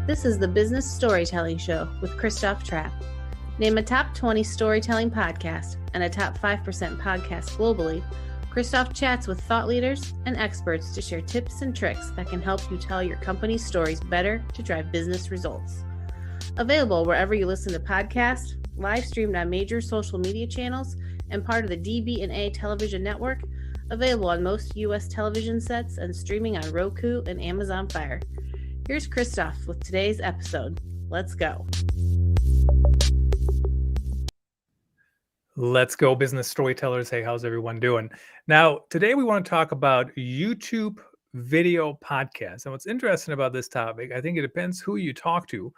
This is the Business Storytelling Show with Christoph Trapp. Name a top 20 storytelling podcast and a top 5% podcast globally. Christoph chats with thought leaders and experts to share tips and tricks that can help you tell your company's stories better to drive business results. Available wherever you listen to podcasts, live streamed on major social media channels, and part of the DB&A television network. Available on most U.S. television sets and streaming on Roku and Amazon Fire. Here's Christoph with today's episode. Let's go. Let's go, business storytellers. Hey, how's everyone doing? Now, today we want to talk about YouTube video podcasts. And what's interesting about this topic, I think it depends who you talk to,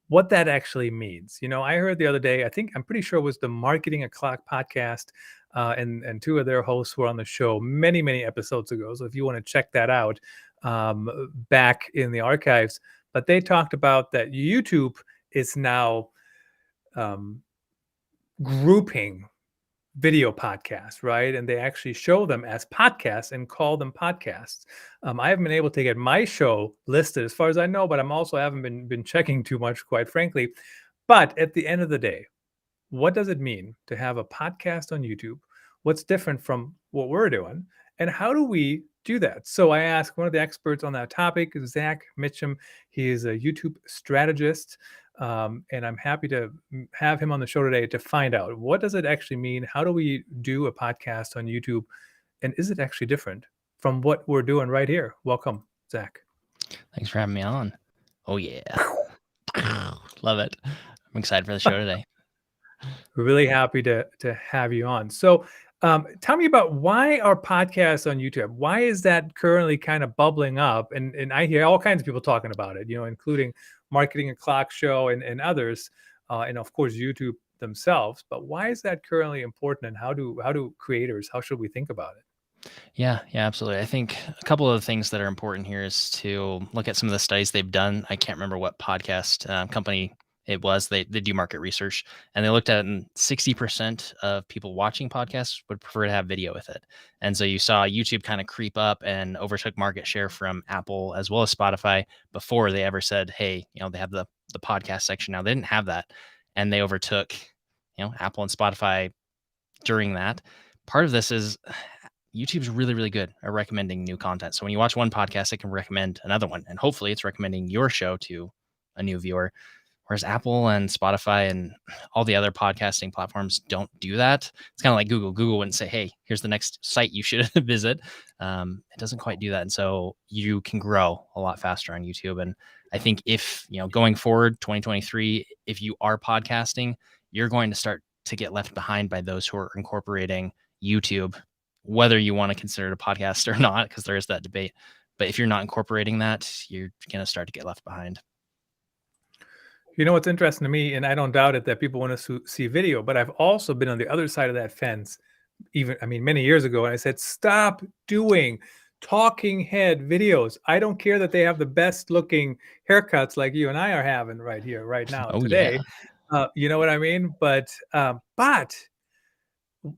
what that actually means. You know, I heard the other day, I'm pretty sure it was the Marketing O'Clock podcast, and two of their hosts were on the show many episodes ago. So if you want to check that out, back in the archives, but they talked about that YouTube is now grouping video podcasts, right? And they actually show them as podcasts and call them podcasts. I haven't been able to get my show listed as far as I know, but I'm also haven't been checking too much, quite frankly. But at the end of the day, what does it mean to have a podcast on YouTube? What's different from what we're doing? And how do we do that? So I asked one of the experts on that topic, Zach Mitchem. He is a YouTube strategist, and I'm happy to have him on the show today to find out, what does it actually mean? How do we do a podcast on YouTube? And is it actually different from what we're doing right here? Welcome, Zach. Thanks for having me on. Oh, yeah. Love it. I'm excited for the show today. We're really happy to have you on. So tell me about, why are podcasts on YouTube? Why is that currently kind of bubbling up? And I hear all kinds of people talking about it, you know, including Marketing O'Clock show and others, and of course YouTube themselves. But why is that currently important, and how do creators, how should we think about it? Yeah, absolutely. I think a couple of the things that are important here is to look at some of the studies they've done. I can't remember what podcast company it was. They do market research, and they looked at, and 60% of people watching podcasts would prefer to have video with it. And so you saw YouTube kind of creep up and overtook market share from Apple as well as Spotify before they ever said, hey, you know, they have the podcast section now. They didn't have that, and they overtook, you know, Apple and Spotify during that. Part of this is YouTube's really good at recommending new content. So when you watch one podcast, it can recommend another one, and hopefully it's recommending your show to a new viewer. Whereas Apple and Spotify and all the other podcasting platforms don't do that. It's kind of like Google. Google wouldn't say, hey, here's the next site you should visit. It doesn't quite do that. And so you can grow a lot faster on YouTube. And I think if, you know, going forward, 2023, if you are podcasting, you're going to start to get left behind by those who are incorporating YouTube, whether you want to consider it a podcast or not, because there is that debate. But if you're not incorporating that, you're going to start to get left behind. You know, what's interesting to me, and I don't doubt it, that people want to see video, but I've also been on the other side of that fence, many years ago, and I said, stop doing talking head videos. I don't care that they have the best looking haircuts like you and I are having right here, right now, today. Yeah. You know what I mean? But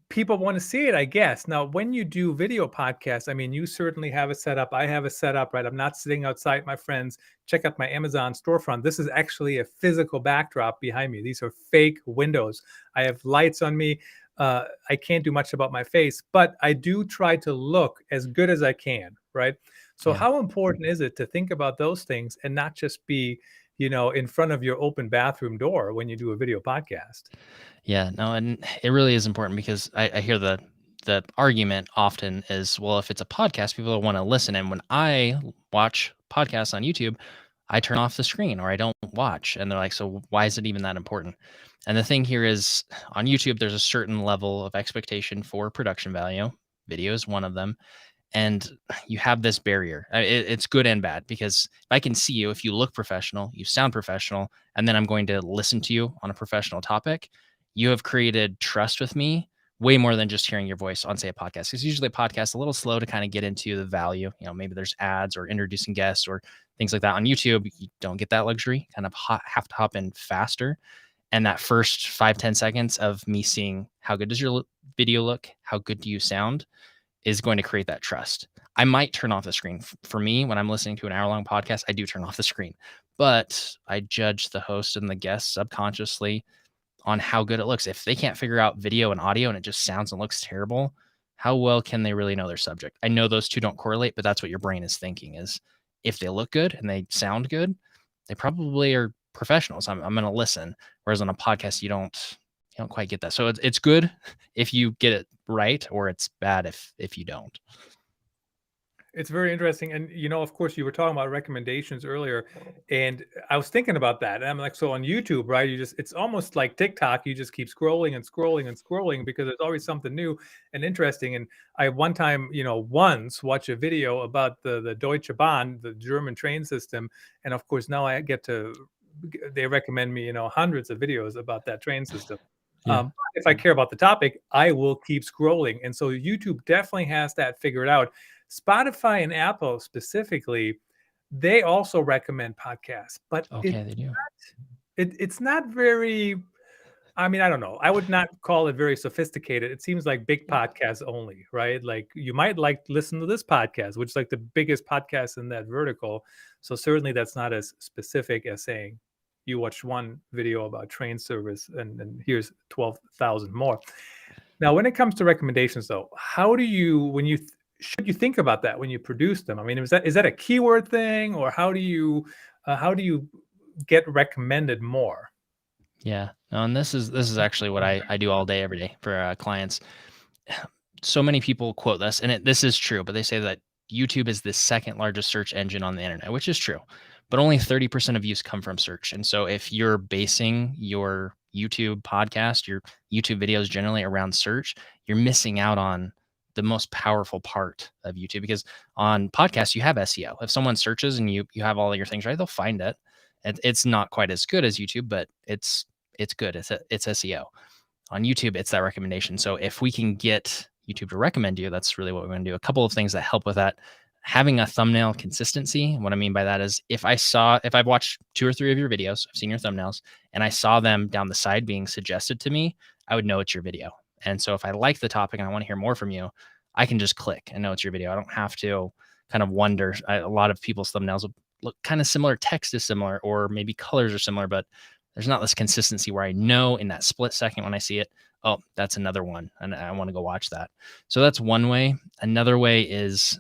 people want to see it, I guess. Now, when you do video podcasts, I mean, you certainly have it set up. I have it set up, right? I'm not sitting outside, my friends. Check out my Amazon storefront. This is actually a physical backdrop behind me. These are fake windows. I have lights on me. I can't do much about my face, but I do try to look as good as I can, right? So how important is it to think about those things and not just be, you know, in front of your open bathroom door when you do a video podcast? Yeah, no, and it really is important, because I hear the argument often is, well, if it's a podcast, people want to listen. And when I watch podcasts on YouTube, I turn off the screen or I don't watch. And they're like, so why is it even that important? And the thing here is, on YouTube, there's a certain level of expectation for production value. Video is one of them. And you have this barrier. It's good and bad, because if I can see you, if you look professional, you sound professional, and then I'm going to listen to you on a professional topic, you have created trust with me way more than just hearing your voice on, say, a podcast. Because usually a podcast is a little slow to kind of get into the value. You know, maybe there's ads or introducing guests or things like that. On YouTube, you don't get that luxury. Kind of have to hop in faster. And that first 5-10 seconds of me seeing how good does your video look, how good do you sound, is going to create that trust. I might turn off the screen. For me, when I'm listening to an hour-long podcast, I do turn off the screen. but I judge the host and the guests subconsciously on how good it looks. If they can't figure out video and audio and it just sounds and looks terrible, how well can they really know their subject? I know those two don't correlate, but that's what your brain is thinking is if they look good and they sound good, they probably are professionals. I'm going to listen. Whereas on a podcast, you don't quite get that. So it's good if you get it right, or it's bad if you don't. It's very interesting. And, of course, you were talking about recommendations earlier, and I was thinking about that. And I'm like, so on YouTube, right, it's almost like TikTok. You just keep scrolling and scrolling and scrolling because there's always something new and interesting. And I one time, once watched a video about the Deutsche Bahn, the German train system. And of course, now they recommend me, hundreds of videos about that train system. Yeah. If I care about the topic, I will keep scrolling. And so YouTube definitely has that figured out. Spotify and Apple specifically, they also recommend podcasts, but Okay, they do. it's not very, I don't know. I would not call it very sophisticated. It seems like big podcasts only, right? Like you might listen to this podcast, which is like the biggest podcast in that vertical. So certainly that's not as specific as saying you watched one video about train service and here's 12,000 more. Now, when it comes to recommendations though, how do you, should you think about that when you produce them? Is that a keyword thing, or how do you get recommended more? Yeah. No, and this is actually what I do all day, every day for clients. So many people quote this, and this is true, but they say that YouTube is the second largest search engine on the internet, which is true, but only 30% of views come from search. And so if you're basing your YouTube podcast, your YouTube videos generally around search, you're missing out on the most powerful part of YouTube, because on podcasts, you have SEO. If someone searches and you have all your things right, they'll find it. And it's not quite as good as YouTube, but it's good. It's SEO. On YouTube, it's that recommendation. So if we can get YouTube to recommend you, that's really what we're going to do. A couple of things that help with that: having a thumbnail consistency. And what I mean by that is if I've watched 2 or 3 of your videos, I've seen your thumbnails, and I saw them down the side being suggested to me, I would know it's your video. And so if I like the topic and I want to hear more from you, I can just click and know it's your video. I don't have to kind of wonder. A lot of people's thumbnails will look kind of similar. Text is similar, or maybe colors are similar, but there's not this consistency where I know in that split second when I see it, oh, that's another one, and I want to go watch that. So that's one way. Another way is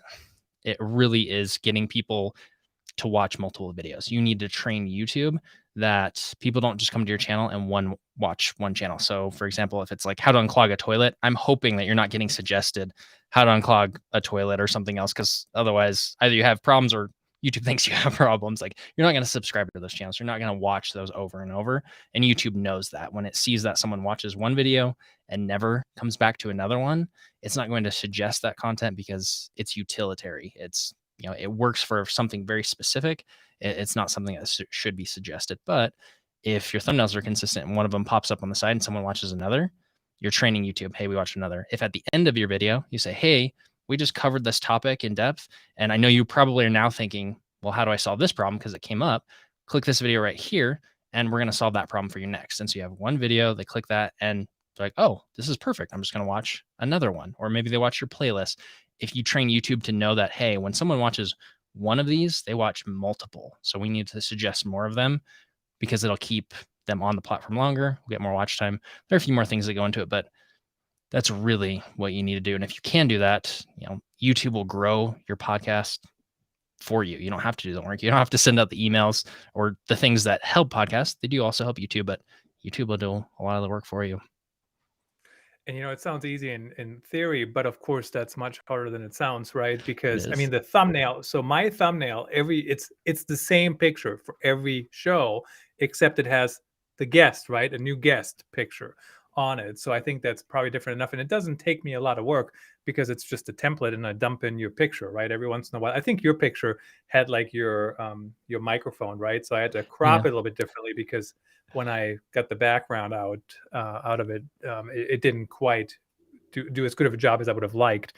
it really is getting people to watch multiple videos. You need to train YouTube that people don't just come to your channel and watch one channel. So for example, if it's like how to unclog a toilet, I'm hoping that you're not getting suggested how to unclog a toilet or something else, because otherwise either you have problems or YouTube thinks you have problems. Like you're not going to subscribe to those channels. You're not going to watch those over and over. And YouTube knows that when it sees that someone watches one video and never comes back to another one, it's not going to suggest that content because it's utilitarian. It's, it works for something very specific. It's not something that should be suggested. But if your thumbnails are consistent and one of them pops up on the side and someone watches another, you're training YouTube. Hey, we watched another. If at the end of your video, you say, hey, we just covered this topic in depth, and I know you probably are now thinking, well, how do I solve this problem? Because it came up. Click this video right here, and we're going to solve that problem for you next. And so you have one video, they click that, and they're like, oh, this is perfect. I'm just going to watch another one. Or maybe they watch your playlist. If you train YouTube to know that, hey, when someone watches one of these, they watch multiple. So we need to suggest more of them because it'll keep them on the platform longer. We'll get more watch time. There are a few more things that go into it, but that's really what you need to do. And if you can do that, YouTube will grow your podcast for you. You don't have to do the work. You don't have to send out the emails or the things that help podcasts. They do also help YouTube, but YouTube will do a lot of the work for you. And it sounds easy in theory, but of course that's much harder than it sounds, right? Because the thumbnail. So my thumbnail, it's the same picture for every show, except it has the guest, right? A new guest picture on it. So I think that's probably different enough. And it doesn't take me a lot of work because it's just a template and I dump in your picture, right? Every once in a while. I think your picture had like your microphone, right? So I had to crop it a little bit differently because when I got the background out of it, it didn't quite do as good of a job as I would have liked.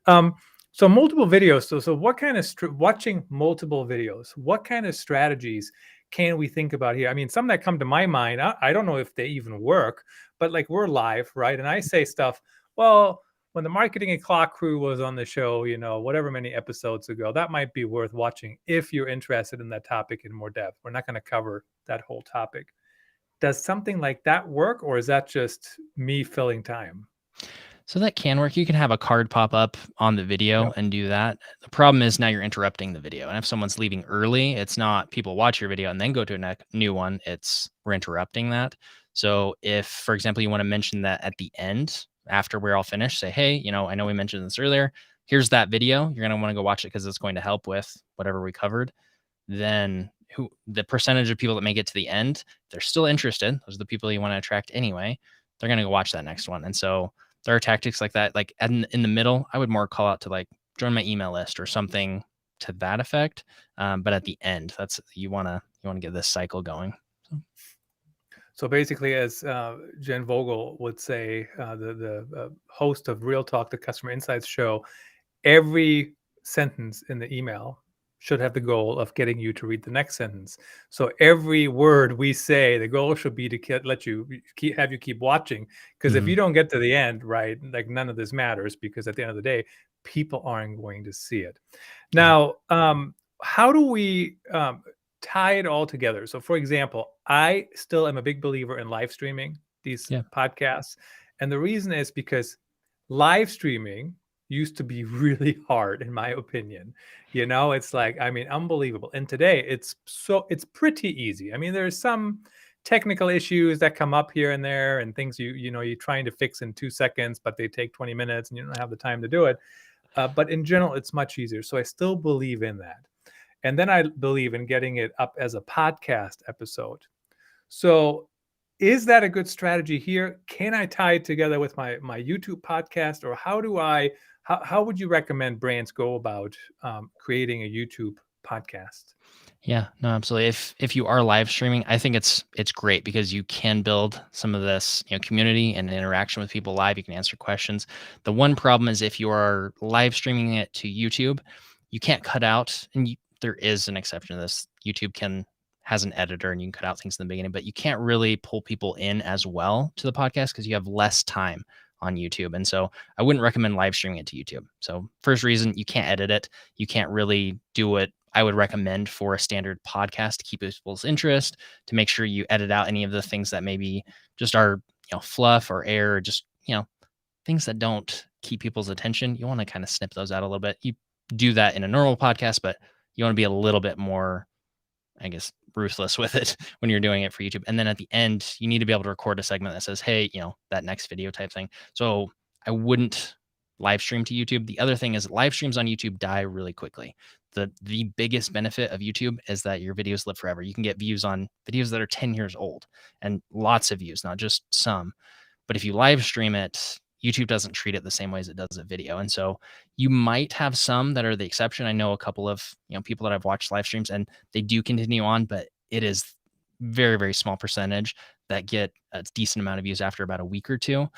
So multiple videos. So what kind of watching multiple videos? What kind of strategies can we think about here? Some that come to my mind, I don't know if they even work, but like we're live, right? And I say stuff, well, when the marketing and clock crew was on the show, whatever many episodes ago, that might be worth watching if you're interested in that topic in more depth. We're not going to cover that whole topic. Does something like that work, or is that just me filling time? So that can work. You can have a card pop up on the video and do that. The problem is now you're interrupting the video. And if someone's leaving early, it's not people watch your video and then go to a new one. It's we're interrupting that. So if, for example, you want to mention that at the end, after we're all finished, say, hey, I know we mentioned this earlier. Here's that video. You're going to want to go watch it because it's going to help with whatever we covered. Then the percentage of people that make it to the end, they're still interested. Those are the people you want to attract anyway. They're going to go watch that next one. And so there are tactics like that. Like in the middle, I would more call out to like join my email list or something to that effect. But at the end, that's you want to get this cycle going. So basically, as Jen Vogel would say, the host of Real Talk, the Customer Insights show, every sentence in the email should have the goal of getting you to read the next sentence. So every word we say, the goal should be to let you keep watching. Because if you don't get to the end, right, like none of this matters, because at the end of the day, people aren't going to see it. Now, how do we tie it all together? So for example, I still am a big believer in live streaming these podcasts. And the reason is because live streaming used to be really hard, in my opinion. It's like, unbelievable. And today it's pretty easy. There's some technical issues that come up here and there, and things you're trying to fix in 2 seconds, but they take 20 minutes and you don't have the time to do it. But in general, it's much easier. So I still believe in that. And then I believe in getting it up as a podcast episode. So is that a good strategy here? Can I tie it together with my YouTube podcast, or how would you recommend brands go about creating a YouTube podcast? Yeah, no, absolutely. If you are live streaming, I think it's great because you can build some of this, community and interaction with people live. You can answer questions. The one problem is if you are live streaming it to YouTube, you can't cut out, and there is an exception to this. YouTube has an editor and you can cut out things in the beginning, but you can't really pull people in as well to the podcast because you have less time on YouTube. And so I wouldn't recommend live streaming it to YouTube. So first reason, you can't edit it. You can't really do what I would recommend for a standard podcast to keep people's interest, to make sure you edit out any of the things that maybe just are, fluff or air, or just, things that don't keep people's attention. You want to kind of snip those out a little bit. You do that in a normal podcast, but you want to be a little bit more, I guess, ruthless with it when you're doing it for YouTube. And then at the end, you need to be able to record a segment that says, hey, that next video type thing. So I wouldn't live stream to YouTube. The other thing is live streams on YouTube die really quickly. The biggest benefit of YouTube is that your videos live forever. You can get views on videos that are 10 years old and lots of views, not just some. But if you live stream it, YouTube doesn't treat it the same way as it does a video. And so you might have some that are the exception. I know a couple of people that I've watched live streams and they do continue on, but it is very, very small percentage that get a decent amount of views after about a week or two.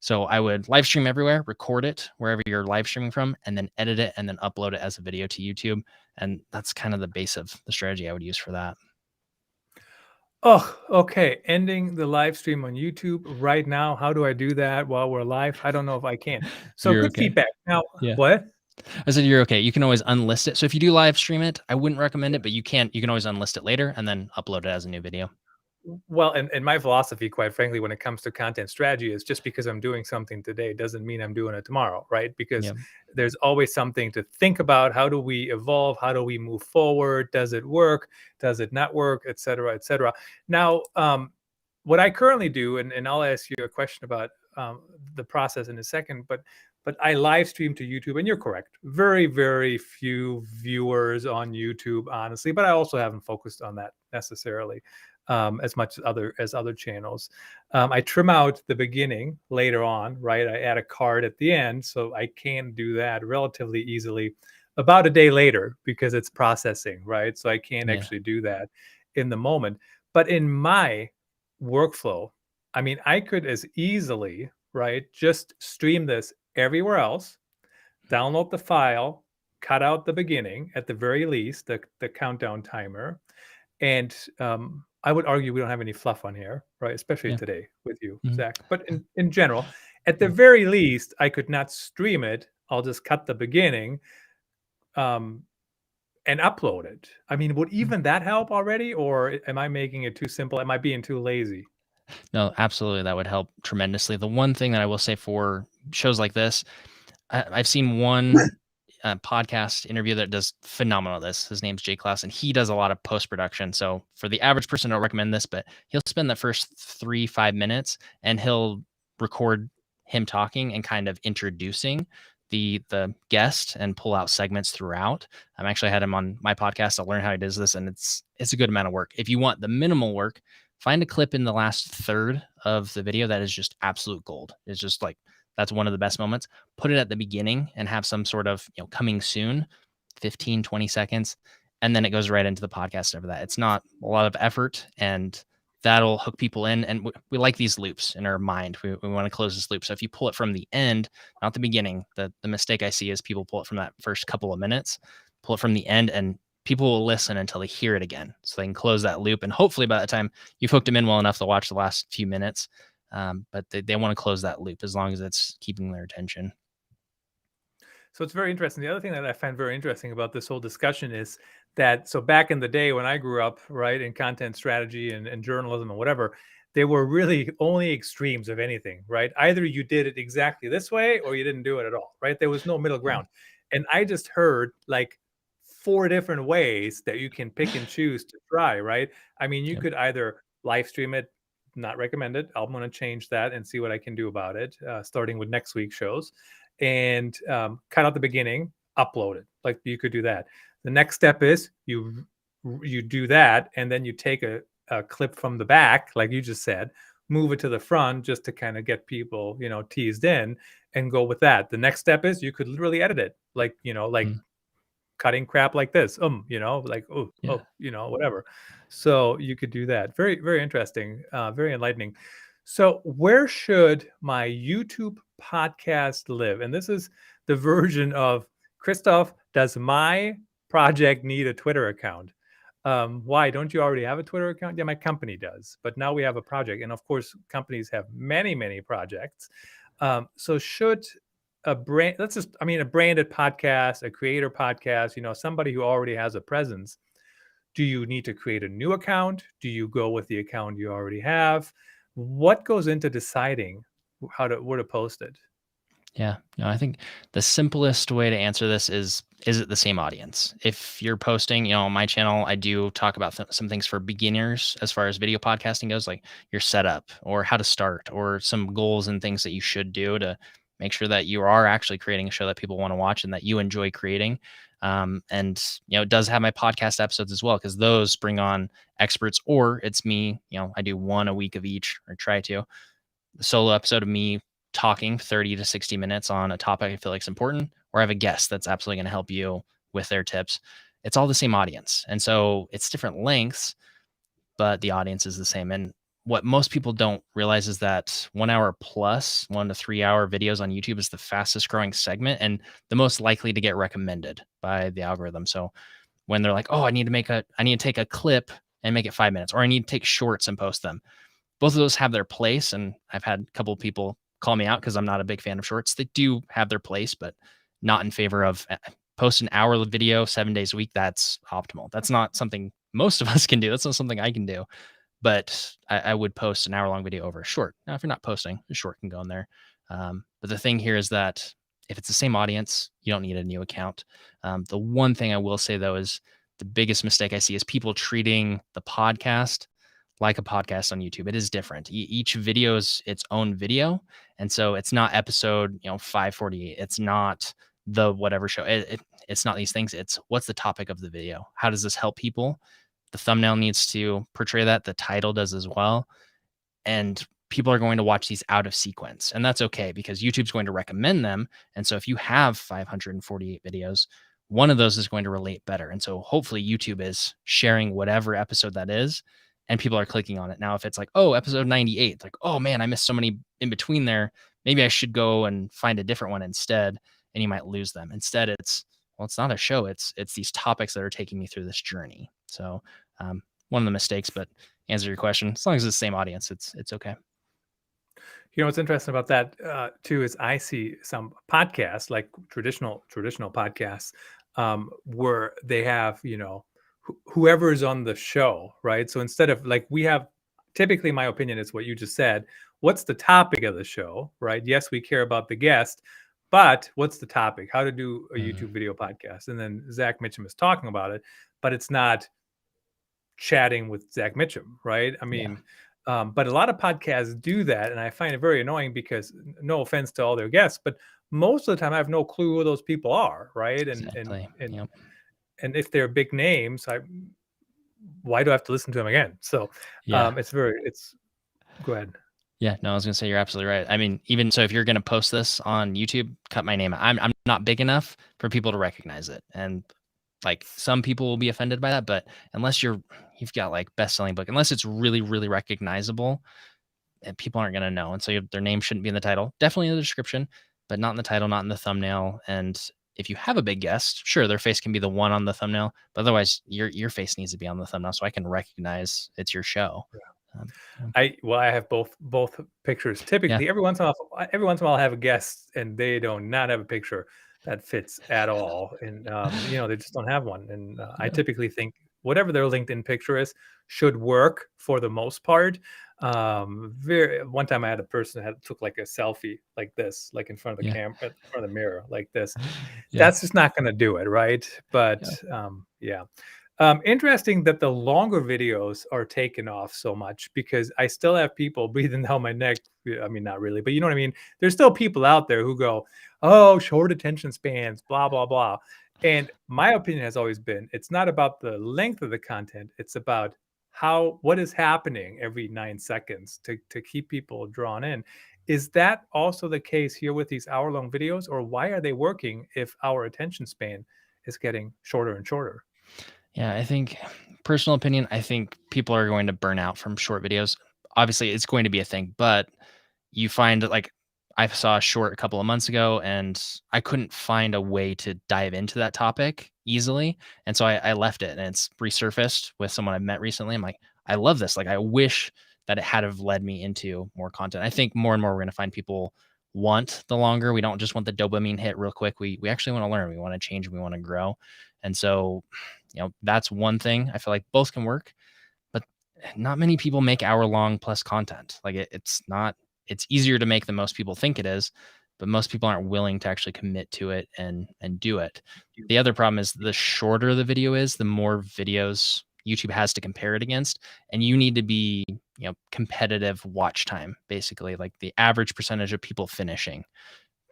So I would live stream everywhere, record it wherever you're live streaming from, and then edit it and then upload it as a video to YouTube. And that's kind of the base of the strategy I would use for that. Oh, okay. Ending the live stream on YouTube right now. How do I do that while we're live? I don't know if I can. So You're good okay. feedback. Now, Yeah. What? I said you're okay. You can always unlist it. So if you do live stream it, I wouldn't recommend it, but you can always unlist it later and then upload it as a new video. Well, and my philosophy, quite frankly, when it comes to content strategy is just because I'm doing something today doesn't mean I'm doing it tomorrow, right? Because there's always something to think about. How do we evolve? How do we move forward? Does it work? Does it not work? Et cetera, et cetera. Now, what I currently do, and I'll ask you a question about the process in a second, but I live stream to YouTube, and you're correct. Very, very few viewers on YouTube, honestly, but I also haven't focused on that necessarily. As much as other channels. I trim out the beginning later on, right? I add a card at the end, so I can do that relatively easily about a day later because it's processing, right? So I can't actually do that in the moment. But in my workflow, I could as easily, right, just stream this everywhere else, download the file, cut out the beginning at the very least, the countdown timer, and I would argue we don't have any fluff on here, right? Especially today with you, Zach. But in general, At the very least, I could not stream it. I'll just cut the beginning and upload it. I mean, would even that help already? Or am I making it too simple? Am I being too lazy? No, absolutely. That would help tremendously. The one thing that I will say for shows like this, I've seen one podcast interview that does phenomenal at this. His name's Jay Klaus, and he does a lot of post production. So for the average person, I don't recommend this, but he'll spend the first 3-5 minutes and he'll record him talking and kind of introducing the guest and pull out segments throughout. I'm actually had him on my podcast to learn how he does this, and it's a good amount of work. If you want the minimal work, find a clip in the last third of the video that is just absolute gold. It's just like, that's one of the best moments. Put it at the beginning and have some sort of, coming soon, 15, 20 seconds. And then it goes right into the podcast over that. It's not a lot of effort, and that'll hook people in. And we like these loops in our mind. We want to close this loop. So if you pull it from the end, not the beginning, the mistake I see is people pull it from that first couple of minutes, pull it from the end, and people will listen until they hear it again. So they can close that loop. And hopefully by the time you've hooked them in well enough, they'll watch the last few minutes. But they want to close that loop as long as it's keeping their attention. So it's very interesting. The other thing that I find very interesting about this whole discussion is that, so back in the day when I grew up, right, in content strategy and journalism and whatever, there were really only extremes of anything, right? Either you did it exactly this way or you didn't do it at all, right? There was no middle ground. And I just heard like 4 different ways that you can pick and choose to try, right? I mean, you could either live stream it, not recommended. I'm going to change that and see what I can do about it, starting with next week's shows, and cut out the beginning, upload it. Like, you could do that. The next step is you do that, and then you take a clip from the back, like you just said, move it to the front just to kind of get people, teased in, and go with that. The next step is you could literally edit it, like, cutting crap like this, like, whatever. So you could do that. Very, very interesting, very enlightening. So where should my YouTube podcast live? And this is the version of, Christoph, does my project need a Twitter account? Why? Don't you already have a Twitter account? Yeah, my company does, but now we have a project. And of course, companies have many, many projects. So should a branded podcast, a creator podcast, somebody who already has a presence, do you need to create a new account? Do you go with the account you already have? What goes into deciding where to post it? Yeah, no, I think the simplest way to answer this is it the same audience? If you're posting, on my channel, I do talk about some things for beginners as far as video podcasting goes, like your setup or how to start, or some goals and things that you should do to make sure that you are actually creating a show that people want to watch and that you enjoy creating. And it does have my podcast episodes as well, because those bring on experts, or it's me. I do one a week of each, or try to. The solo episode of me talking 30 to 60 minutes on a topic I feel like is important, or I have a guest that's absolutely going to help you with their tips. It's all the same audience. And so it's different lengths, but the audience is the same. And what most people don't realize is that 1 hour plus, 1 to 3 hour videos on YouTube is the fastest growing segment and the most likely to get recommended by the algorithm. So when they're like, oh, I need to take a clip and make it 5 minutes, or I need to take shorts and post them. Both of those have their place. And I've had a couple of people call me out because I'm not a big fan of shorts. They do have their place, but not in favor of post an hour video 7 days a week. That's optimal. That's not something most of us can do. That's not something I can do. But I would post an hour-long video over a short. Now, if you're not posting, a short can go in there. But the thing here is that if it's the same audience, you don't need a new account. The one thing I will say, though, is the biggest mistake I see is people treating the podcast like a podcast on YouTube. It is different. Each video is its own video. And so it's not episode 548. It's not the whatever show. It's not these things. It's what's the topic of the video? How does this help people? The thumbnail needs to portray that. The title does as well. And people are going to watch these out of sequence. And that's okay, because YouTube's going to recommend them. And so if you have 548 videos, one of those is going to relate better. And so hopefully YouTube is sharing whatever episode that is, and people are clicking on it. Now, if it's like, oh, episode 98, it's like, oh man, I missed so many in between there. Maybe I should go and find a different one instead. And you might lose them. Instead, it's not a show. It's these topics that are taking me through this journey. So one of the mistakes, but answer your question, as long as it's the same audience, it's okay. You know what's interesting about that too is I see some podcasts like traditional podcasts where they have whoever is on the show, right? So instead of like we have typically, my opinion is what you just said. What's the topic of the show, right? Yes, we care about the guest, but what's the topic? How to do a Mhm. YouTube video podcast, and then Zach Mitchem is talking about it, but it's not chatting with Zach Mitchem, right? I Yeah, mean, but a lot of podcasts do that, and I find it very annoying because, no offense to all their guests, but most of the time I have no clue who those people are, right? And and exactly. and Yep. and if they're big names, why do I have to listen to them again? So Yeah. it's go ahead. Yeah, no, I was gonna say you're absolutely right. I mean, even so, if you're gonna post this on YouTube, cut my name. I'm not big enough for people to recognize it, and like some people will be offended by that. But unless you've got like best-selling book, unless it's really really recognizable, and people aren't gonna know, and so their name shouldn't be in the title. Definitely in the description, but not in the title, not in the thumbnail. And if you have a big guest, sure, their face can be the one on the thumbnail, but otherwise, your face needs to be on the thumbnail so I can recognize it's your show. Um, I have both pictures. yeah, Typically, every once in a while, I have a guest and they do not have a picture that fits at all, and they just don't have one. And I yeah, typically think whatever their LinkedIn picture is should work for the most part. Very one time, I had a person that took like a selfie like this, like in front of the yeah, camera, in front of the mirror, like this. yeah, That's just not going to do it, right? But yeah. yeah. Interesting that the longer videos are taken off so much because I still have people breathing down my neck. I mean, not really, but you know what I mean? There's still people out there who go, oh, short attention spans, blah, blah, blah. And my opinion has always been it's not about the length of the content, it's about what is happening every 9 seconds to keep people drawn in. Is that also the case here with these hour-long videos, or why are they working if our attention span is getting shorter and shorter? Yeah, I think personal opinion, I think people are going to burn out from short videos. Obviously, it's going to be a thing, but you find that like I saw a short a couple of months ago and I couldn't find a way to dive into that topic easily. And so I left it and it's resurfaced with someone I met recently. I'm like, I love this. Like I wish that it had have led me into more content. I think more and more we're gonna find people want the longer. We don't just want the dopamine hit real quick. We actually want to learn. We want to change. We want to grow. And so, that's one thing. I feel like both can work, but not many people make hour-long plus content. Like it's not it's easier to make than most people think it is, but most people aren't willing to actually commit to it and do it. The other problem is the shorter the video is, the more videos YouTube has to compare it against, and you need to be, competitive watch time, basically, like the average percentage of people finishing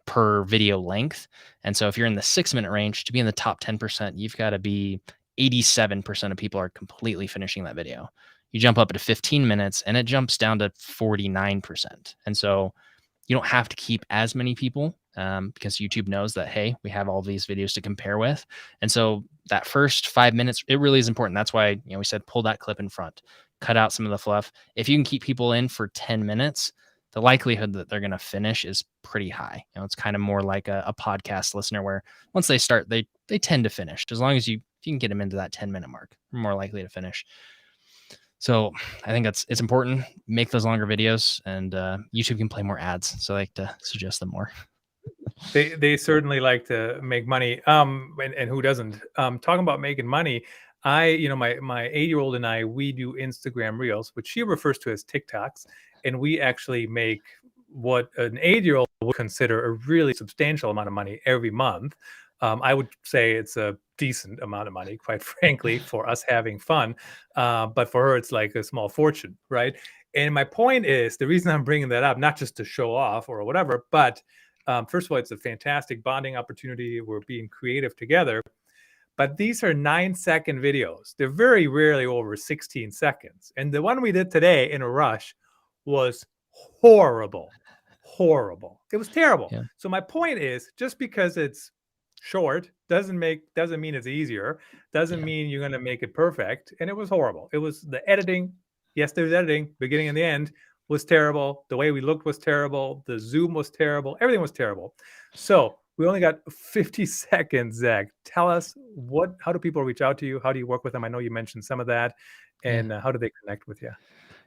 per video length. And so if you're in the 6-minute range to be in the top 10%, you've got to be 87% of people are completely finishing that video. You jump up to 15 minutes and it jumps down to 49%. And so you don't have to keep as many people because YouTube knows that, hey, we have all these videos to compare with. And so that first 5 minutes, it really is important. That's why, we said pull that clip in front, cut out some of the fluff. If you can keep people in for 10 minutes, the likelihood that they're going to finish is pretty high. It's kind of more like a podcast listener where once they start, they tend to finish. As long as if you can get them into that 10-minute mark, they're more likely to finish. So I think it's important. Make those longer videos, and YouTube can play more ads. So I like to suggest them more. They certainly like to make money. And who doesn't? Talking about making money, my 8-year-old and I, we do Instagram Reels, which she refers to as TikToks, and we actually make what an 8-year-old would consider a really substantial amount of money every month. I would say it's a decent amount of money, quite frankly, for us having fun. But for her, it's like a small fortune, right? And my point is, the reason I'm bringing that up, not just to show off or whatever, but first of all, it's a fantastic bonding opportunity. We're being creative together. But these are 9-second videos. They're very rarely over 16 seconds. And the one we did today in a rush was horrible. Horrible. It was terrible. Yeah. So my point is, just because it's short doesn't mean it's easier, doesn't mean you're going to make it perfect. And it was horrible. It was the editing. Yes, there's editing, beginning and the end was terrible. The way we looked was terrible. The zoom was terrible. Everything was terrible. So we only got 50 seconds. Zach, tell us how do people reach out to you? How do you work with them? I know you mentioned some of that. And how do they connect with you?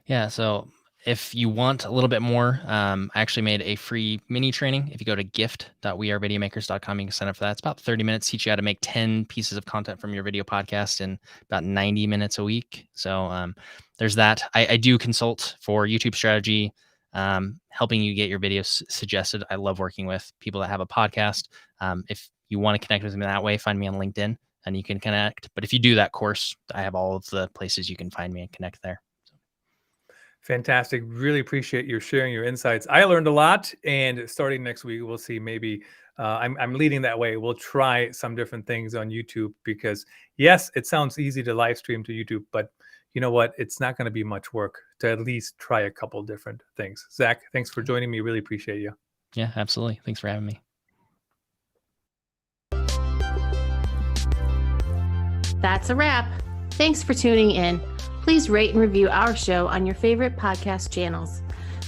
Yeah. So if you want a little bit more, I actually made a free mini training. If you go to gift.wearevideomakers.com, you can sign up for that. It's about 30 minutes, teach you how to make 10 pieces of content from your video podcast in about 90 minutes a week. So there's that. I do consult for YouTube strategy, helping you get your videos suggested. I love working with people that have a podcast. If you want to connect with me that way, find me on LinkedIn and you can connect. But if you do that course, I have all of the places you can find me and connect there. Fantastic. Really appreciate your sharing your insights. I learned a lot, and starting next week, we'll see. Maybe I'm leading that way. We'll try some different things on YouTube because, yes, it sounds easy to live stream to YouTube, but you know what? It's not going to be much work to at least try a couple different things. Zach, thanks for joining me. Really appreciate you. Yeah, absolutely. Thanks for having me. That's a wrap. Thanks for tuning in. Please rate and review our show on your favorite podcast channels.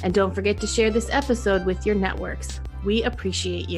And don't forget to share this episode with your networks. We appreciate you.